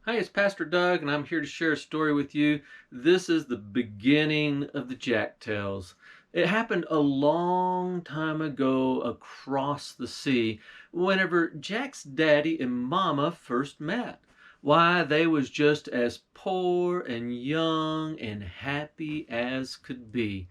Hi, it's Pastor Doug, and I'm here to share a story with you. This is the beginning of the Jacktales. It happened a long time ago across the sea, whenever Jack's daddy and mama first met. Why, they was just as poor and young and happy as could be.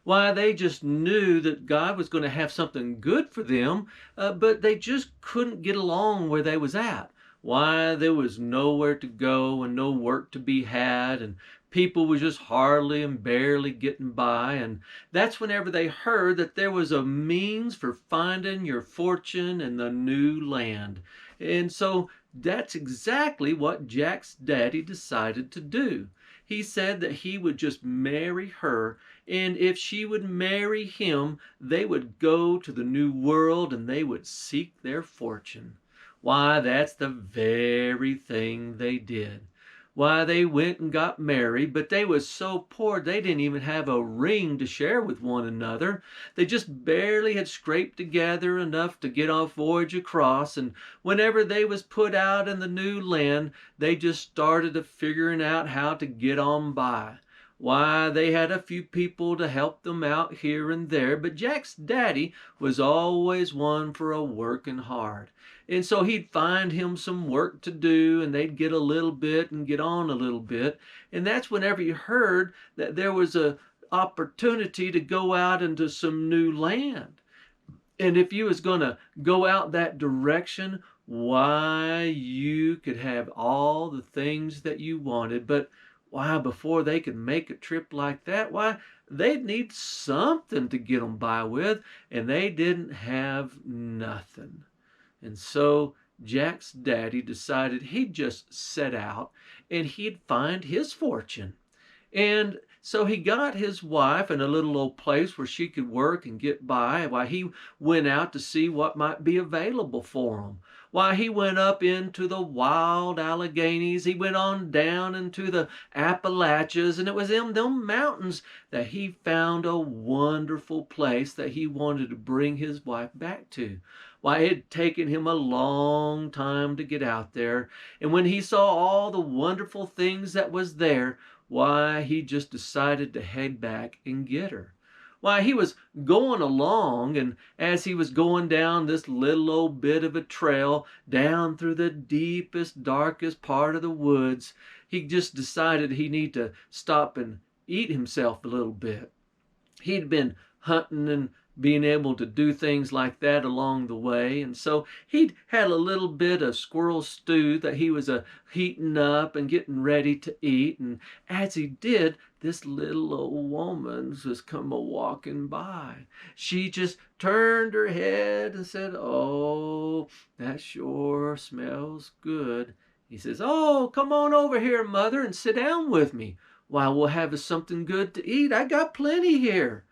Why, they just knew that God was going to have something good for them, but they just couldn't get along where they was at. Why, there was nowhere to go and no work to be had, and people was just hardly and barely getting by. And that's whenever they heard that there was a means for finding your fortune in the new land. And so that's exactly what Jack's daddy decided to do. He said that he would just marry her, and if she would marry him, they would go to the new world and they would seek their fortune. Why, that's the very thing they did. Why, they went and got married, but they was so poor they didn't even have a ring to share with one another. They just barely had scraped together enough to get off voyage across, and whenever they was put out in the new land, they just started to figuring out how to get on by. Why, they had a few people to help them out here and there, but Jack's daddy was always one for a working hard. And so he'd find him some work to do, and they'd get a little bit and get on a little bit. And that's whenever he heard that there was a opportunity to go out into some new land. And if you was going to go out that direction, why, you could have all the things that you wanted. But why, before they could make a trip like that, why, they'd need something to get them by with, and they didn't have nothing. And so Jack's daddy decided he'd just set out and he'd find his fortune. And so he got his wife in a little old place where she could work and get by while he went out to see what might be available for him. Why, he went up into the wild Alleghanies, he went on down into the Appalachians, and it was in them mountains that he found a wonderful place that he wanted to bring his wife back to. Why, it had taken him a long time to get out there, and when he saw all the wonderful things that was there, why, he just decided to head back and get her. Why, he was going along, and as he was going down this little old bit of a trail down through the deepest, darkest part of the woods, he just decided he needed to stop and eat himself a little bit. He'd been hunting and being able to do things like that along the way. And so he'd had a little bit of squirrel stew that he was heating up and getting ready to eat. And as he did, this little old woman just come a-walking by. She just turned her head and said, "Oh, that sure smells good." He says, "Oh, come on over here, mother, and sit down with me. Why, we'll have us something good to eat. I got plenty here."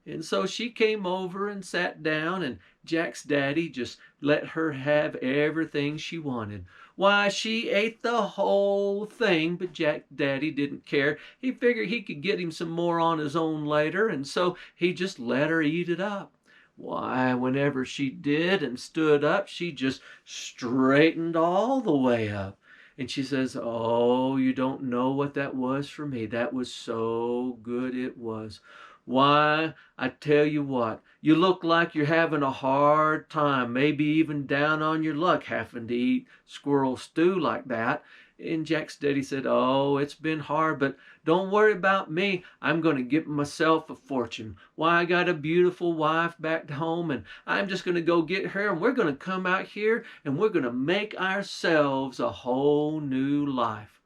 And so she came over and sat down, and Jack's daddy just let her have everything she wanted. Why, she ate the whole thing, but Jack's daddy didn't care. He figured he could get him some more on his own later, and so he just let her eat it up. Why, whenever she did and stood up, she just straightened all the way up. And she says, "Oh, you don't know what that was for me. That was so good it was. Why, I tell you what, you look like you're having a hard time, maybe even down on your luck, having to eat squirrel stew like that." And Jack's daddy said, "Oh, it's been hard, but don't worry about me. I'm going to get myself a fortune. Why, I got a beautiful wife back home, and I'm just going to go get her, and we're going to come out here, and we're going to make ourselves a whole new life."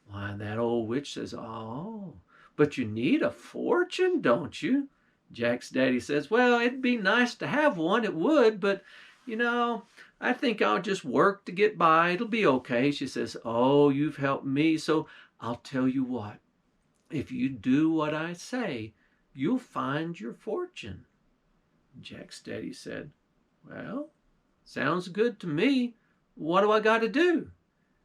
Why, that old witch says, "Oh, but you need a fortune, don't you?" Jack's daddy says, "Well, it'd be nice to have one, it would, but, you know, I think I'll just work to get by. It'll be okay." She says, "Oh, you've helped me, so I'll tell you what. If you do what I say, you'll find your fortune." Jack's daddy said, "Well, sounds good to me. What do I got to do?"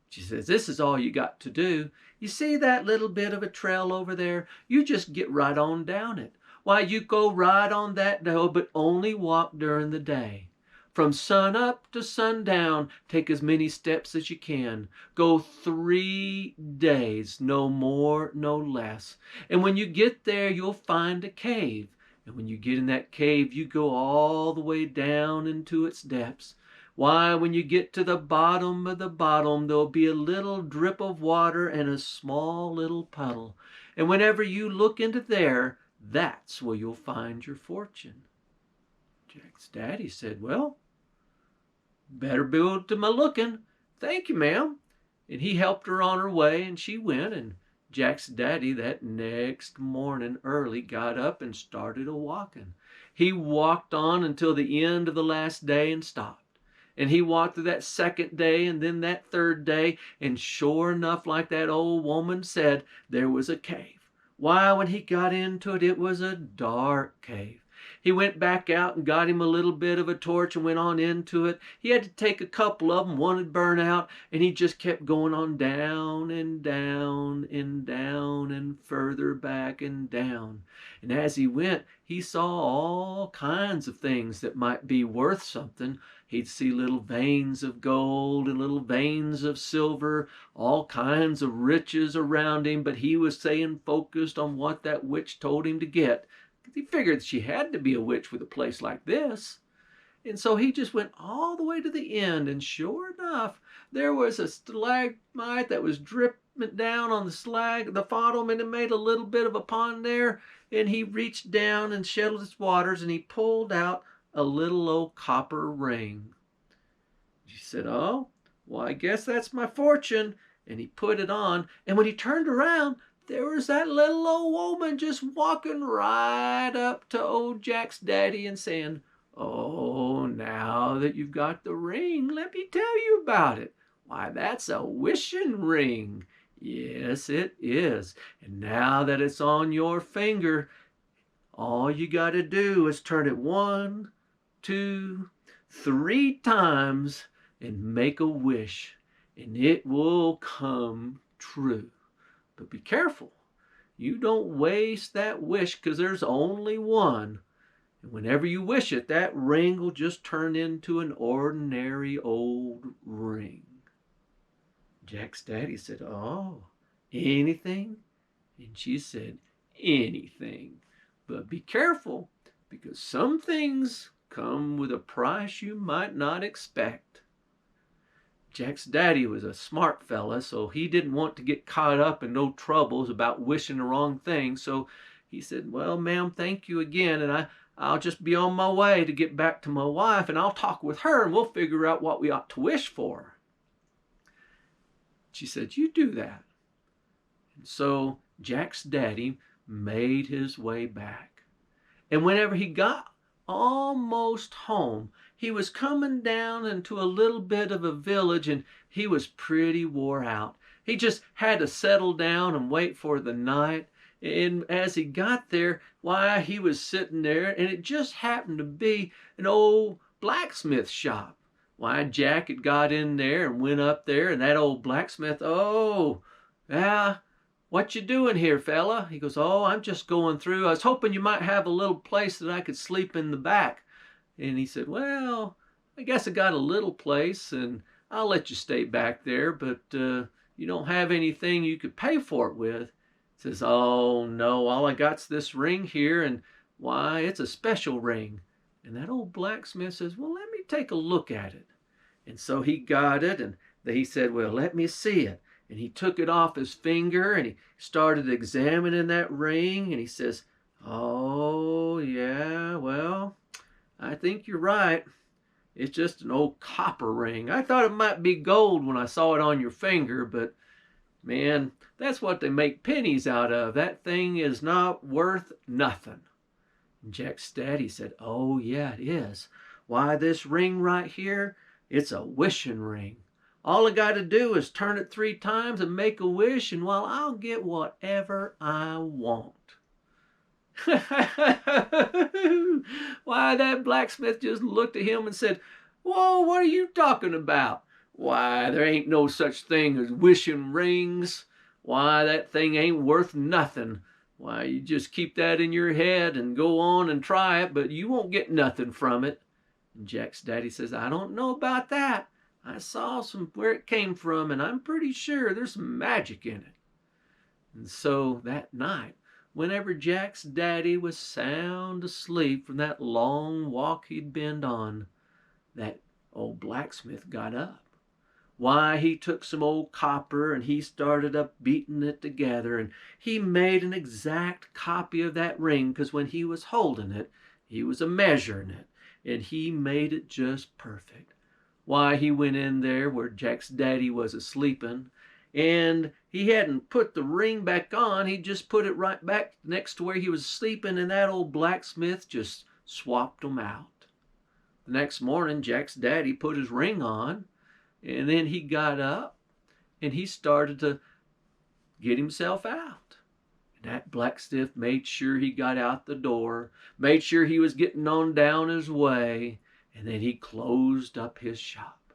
She says, "This is all you got to do. You see that little bit of a trail over there? You just get right on down it. Why, you go right on that hill, but only walk during the day. From sun up to sundown, take as many steps as you can. Go 3 days, no more, no less. And when you get there, you'll find a cave. And when you get in that cave, you go all the way down into its depths. Why, when you get to the bottom of the bottom, there'll be a little drip of water and a small little puddle. And whenever you look into there, that's where you'll find your fortune. Jack's daddy said, well, better build to my looking. Thank you, ma'am. And he helped her on her way, and she went, and Jack's daddy that next morning early got up and started a-walking. He walked on until the end of the last day and stopped. And he walked through that second day and then that third day, and sure enough, like that old woman said, there was a cave. Why, when he got into it, it was a dark cave. He went back out and got him a little bit of a torch and went on into it. He had to take a couple of them, one had burned out, and he just kept going on down and down and down and further back and down. And as he went, he saw all kinds of things that might be worth something. He'd see little veins of gold and little veins of silver, all kinds of riches around him, but he was staying focused on what that witch told him to get. He figured she had to be a witch with a place like this. And so he just went all the way to the end, and sure enough, there was a stalagmite that was dripping down on the bottom, and it made a little bit of a pond there, and he reached down and shed its waters, and he pulled out a little old copper ring. She said, oh, well, I guess that's my fortune. And he put it on, and when he turned around, there was that little old woman just walking right up to old Jack's daddy and saying, oh, now that you've got the ring, let me tell you about it. Why, that's a wishing ring. Yes, it is. And now that it's on your finger, all you got to do is turn it 1, 2, 3 times and make a wish, and it will come true. But be careful. You don't waste that wish, because there's only one. And whenever you wish it, that ring will just turn into an ordinary old ring. Jack's daddy said, oh, anything? And she said, anything. But be careful, because some things come with a price you might not expect. Jack's daddy was a smart fella, so he didn't want to get caught up in no troubles about wishing the wrong thing. So he said, well, ma'am, thank you again, and I'll just be on my way to get back to my wife, and I'll talk with her, and we'll figure out what we ought to wish for. She said, you do that. And so Jack's daddy made his way back. And whenever he got almost home, he was coming down into a little bit of a village, and he was pretty wore out. He just had to settle down and wait for the night. And as he got there, why, he was sitting there, and it just happened to be an old blacksmith shop. Why, Jack had got in there and went up there, and that old blacksmith, oh, yeah, what you doing here, fella? He goes, oh, I'm just going through. I was hoping you might have a little place that I could sleep in the back. And he said, well, I guess I got a little place, and I'll let you stay back there, but you don't have anything you could pay for it with. He says, oh, no, all I got's this ring here, and why, it's a special ring. And that old blacksmith says, well, let me take a look at it. And so he got it, and he said, well, let me see it. And he took it off his finger, and he started examining that ring, and he says, oh, yeah, well, I think you're right. It's just an old copper ring. I thought it might be gold when I saw it on your finger, but man, that's what they make pennies out of. That thing is not worth nothing. And Jack's daddy said, oh, yeah, it is. Why, this ring right here, it's a wishing ring. All I got to do is turn it 3 times and make a wish, and well, I'll get whatever I want. Why, that blacksmith just looked at him and said, whoa, what are you talking about? Why, there ain't no such thing as wishing rings. Why, that thing ain't worth nothing. Why, you just keep that in your head and go on and try it, but you won't get nothing from it. And Jack's daddy says, I don't know about that. I saw some where it came from, and I'm pretty sure there's some magic in it. And so that night, whenever Jack's daddy was sound asleep from that long walk he'd been on, that old blacksmith got up. Why, he took some old copper and he started up beating it together, and he made an exact copy of that ring, because when he was holding it, he was a measuring it, and he made it just perfect. Why, he went in there where Jack's daddy was a-sleeping, and he hadn't put the ring back on. He just put it right back next to where he was sleeping, and that old blacksmith just swapped them out. The next morning, Jack's daddy put his ring on, and then he got up and he started to get himself out. And that blacksmith made sure he got out the door, made sure he was getting on down his way, and then he closed up his shop.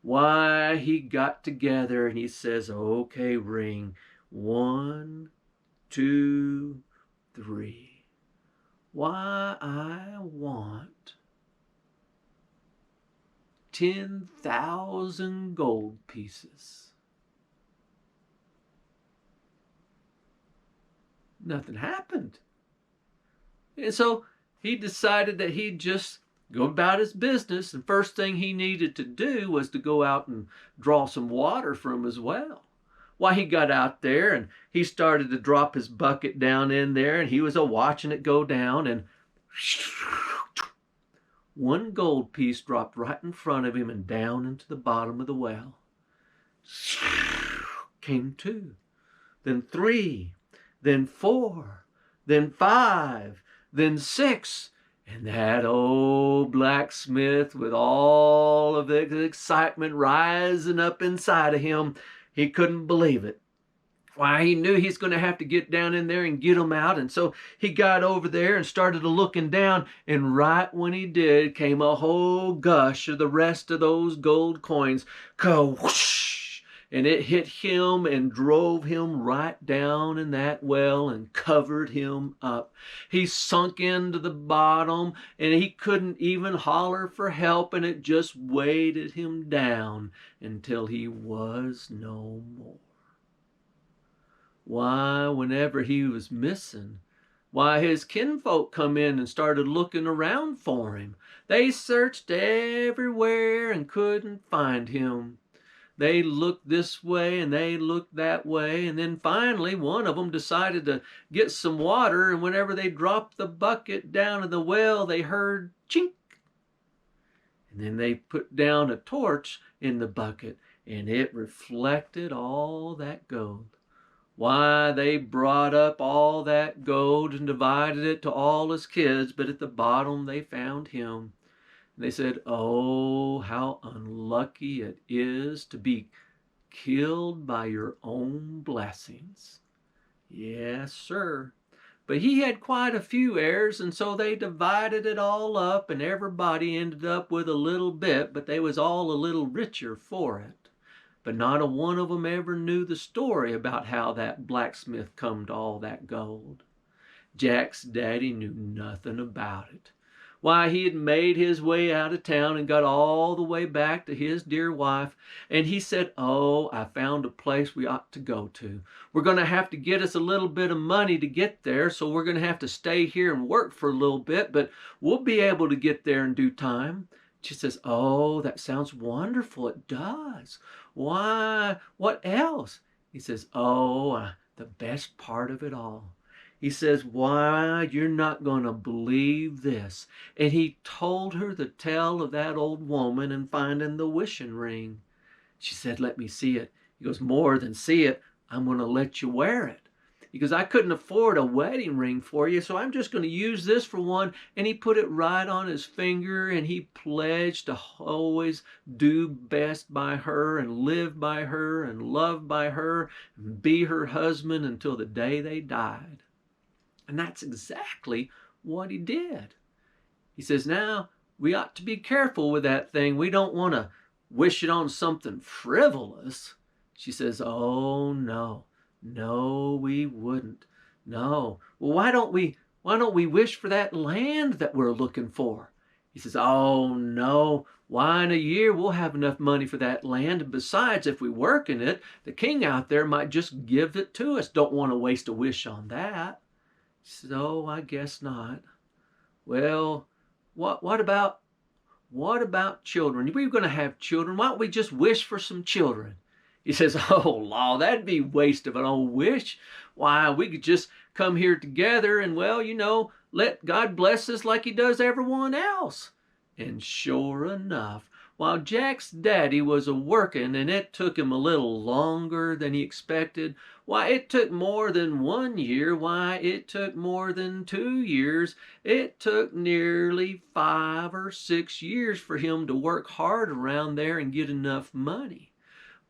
Why, he got together and he says, okay, ring, 1, 2, 3. Why, I want 10,000 gold pieces. Nothing happened. And so he decided that he'd just go about his business, and first thing he needed to do was to go out and draw some water from his well. Why, he got out there and he started to drop his bucket down in there, and he was watching it go down, and one gold piece dropped right in front of him and down into the bottom of the well. Came 2, then 3, then 4, then 5, then 6. And that old blacksmith, with all of the excitement rising up inside of him, he couldn't believe it. Why, he knew he's going to have to get down in there and get them out. And so he got over there and started looking down. And right when he did, came a whole gush of the rest of those gold coins. Ka-whoosh! And it hit him and drove him right down in that well and covered him up. He sunk into the bottom, and he couldn't even holler for help, and it just weighted him down until he was no more. Why, whenever he was missing, why, his kinfolk come in and started looking around for him. They searched everywhere and couldn't find him. They looked this way and they looked that way, and then finally one of them decided to get some water, and whenever they dropped the bucket down in the well, they heard chink. And then they put down a torch in the bucket, and it reflected all that gold. Why, they brought up all that gold and divided it to all his kids, but at the bottom they found him. And they said, oh, how unlucky it is to be killed by your own blessings. Yes, sir. But he had quite a few heirs, and so they divided it all up, and everybody ended up with a little bit, but they was all a little richer for it. But not a one of them ever knew the story about how that blacksmith come to all that gold. Jack's daddy knew nothing about it. Why, he had made his way out of town and got all the way back to his dear wife, and he said, oh, I found a place we ought to go to. We're going to have to get us a little bit of money to get there, so we're going to have to stay here and work for a little bit, but we'll be able to get there in due time. She says, oh, that sounds wonderful. It does. Why, what else? He says, oh, the best part of it all. He says, why, you're not going to believe this. And he told her the tale of that old woman and finding the wishing ring. She said, let me see it. He goes, more than see it, I'm going to let you wear it. He goes, I couldn't afford a wedding ring for you, so I'm just going to use this for one. And he put it right on his finger, and he pledged to always do best by her and live by her and love by her and be her husband until the day they died. And that's exactly what he did. He says, now, we ought to be careful with that thing. We don't want to wish it on something frivolous. She says, oh, no. No, we wouldn't. No. Well, why don't we wish for that land that we're looking for? He says, "Oh, no. Why, in a year we'll have enough money for that land. And besides, if we work in it, the king out there might just give it to us. Don't want to waste a wish on that." So I guess not. Well, what about children? If we were going to have children, why don't we just wish for some children? He says, "Oh, law, that'd be waste of an old wish. Why, we could just come here together and, well, let God bless us like he does everyone else." And sure enough, while Jack's daddy was a working and it took him a little longer than he expected, why, it took more than 1 year, why, it took more than 2 years, it took nearly 5 or 6 years for him to work hard around there and get enough money.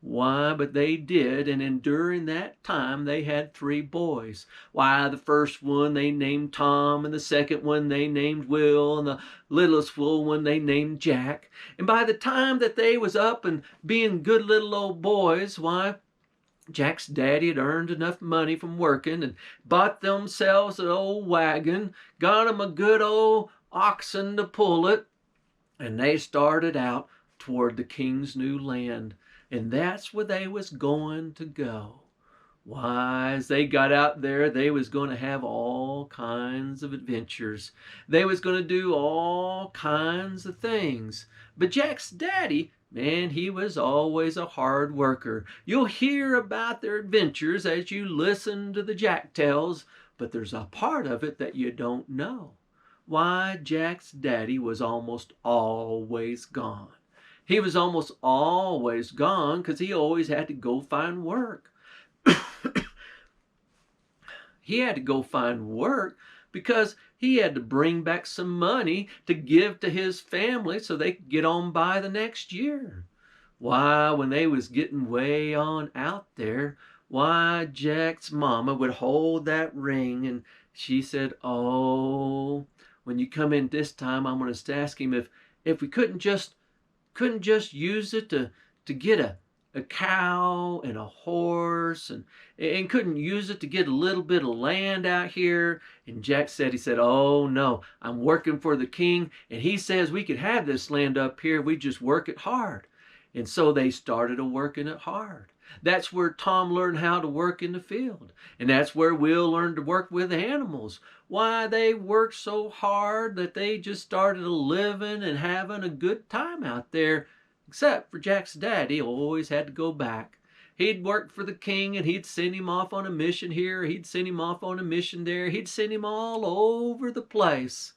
Why, but they did, and during that time they had 3 boys. Why, the first one they named Tom, and the second one they named Will, and the littlest one they named Jack. And by the time that they was up and being good little old boys, why, Jack's daddy had earned enough money from working and bought themselves an old wagon, got them a good old oxen to pull it, and they started out toward the king's new land. And that's where they was going to go. Why, as they got out there, they was going to have all kinds of adventures. They was going to do all kinds of things. But Jack's daddy, man, he was always a hard worker. You'll hear about their adventures as you listen to the Jacktales, but there's a part of it that you don't know. Why, Jack's daddy was almost always gone. He was almost always gone because he always had to go find work. He had to go find work because he had to bring back some money to give to his family so they could get on by the next year. Why, when they was getting way on out there, why, Jack's mama would hold that ring and she said, "Oh, when you come in this time, I'm going to ask him if we couldn't just use it to get a cow and a horse and couldn't use it to get a little bit of land out here." And Jack said, "Oh, no, I'm working for the king and he says we could have this land up here if we just work it hard." And so they started working it hard. That's where Tom learned how to work in the field. And that's where Will learned to work with animals. Why, they worked so hard that they just started living and having a good time out there. Except for Jack's daddy always had to go back. He'd work for the king and he'd send him off on a mission here, he'd send him off on a mission there, he'd send him all over the place.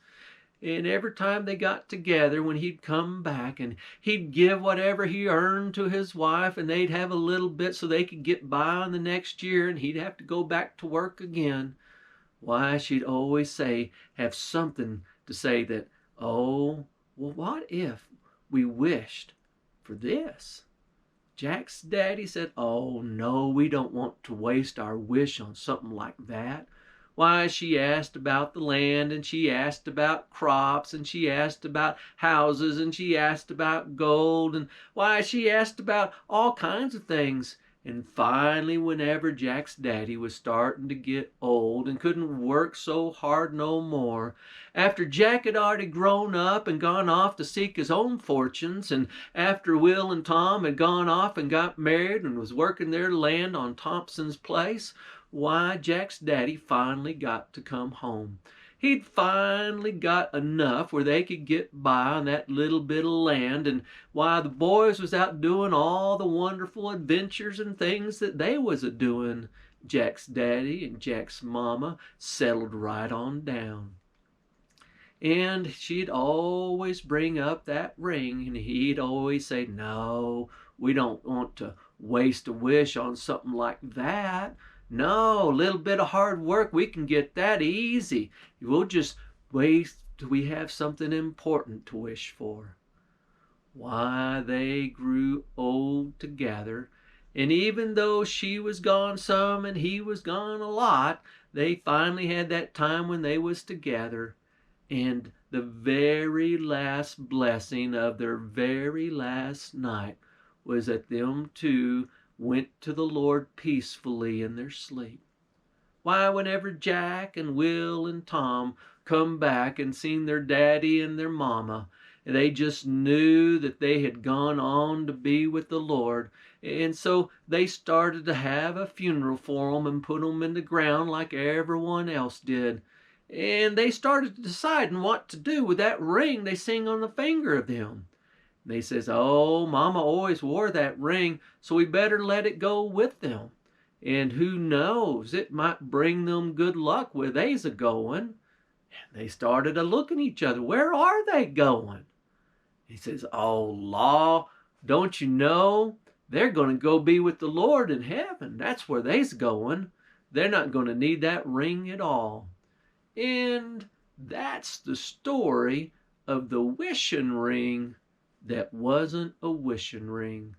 And every time they got together, when he'd come back and he'd give whatever he earned to his wife and they'd have a little bit so they could get by on the next year and he'd have to go back to work again. Why, she'd always have something to say that, "Oh, well, what if we wished for this?" Jack's daddy said, "Oh, no, we don't want to waste our wish on something like that." Why, she asked about the land and she asked about crops and she asked about houses and she asked about gold and why, she asked about all kinds of things. And finally, whenever Jack's daddy was starting to get old and couldn't work so hard no more, after Jack had already grown up and gone off to seek his own fortunes, and after Will and Tom had gone off and got married and was working their land on Thompson's place, why, Jack's daddy finally got to come home. He'd finally got enough where they could get by on that little bit of land, and why, the boys was out doing all the wonderful adventures and things that they was a-doing. Jack's daddy and Jack's mama settled right on down. And she'd always bring up that ring and he'd always say, "No, we don't want to waste a wish on something like that. No, a little bit of hard work, we can get that easy. We'll just wait till we have something important to wish for." Why, they grew old together, and even though she was gone some and he was gone a lot, they finally had that time when they was together. And the very last blessing of their very last night was that them two went to the Lord peacefully in their sleep. Why, whenever Jack and Will and Tom come back and seen their daddy and their mama, They just knew that they had gone on to be with the Lord. And so they started to have a funeral for them and put them in the ground like everyone else did. And they started deciding what to do with that ring they sing on the finger of them. They says, "Oh, Mama always wore that ring, so we better let it go with them. And who knows, it might bring them good luck where they's a-going." They started to look at each other. Where are they going? He says, "Oh, law, don't you know? They're going to go be with the Lord in heaven. That's where they's going. They're not going to need that ring at all." And that's the story of the wishing ring that wasn't a wishing ring.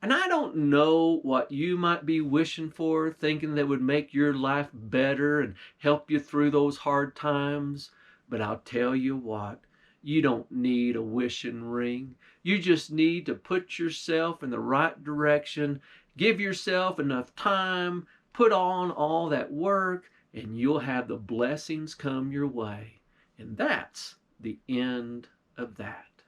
And I don't know what you might be wishing for, thinking that would make your life better and help you through those hard times. But I'll tell you what, you don't need a wishing ring. You just need to put yourself in the right direction, give yourself enough time, put on all that work, and you'll have the blessings come your way. And that's the end of that.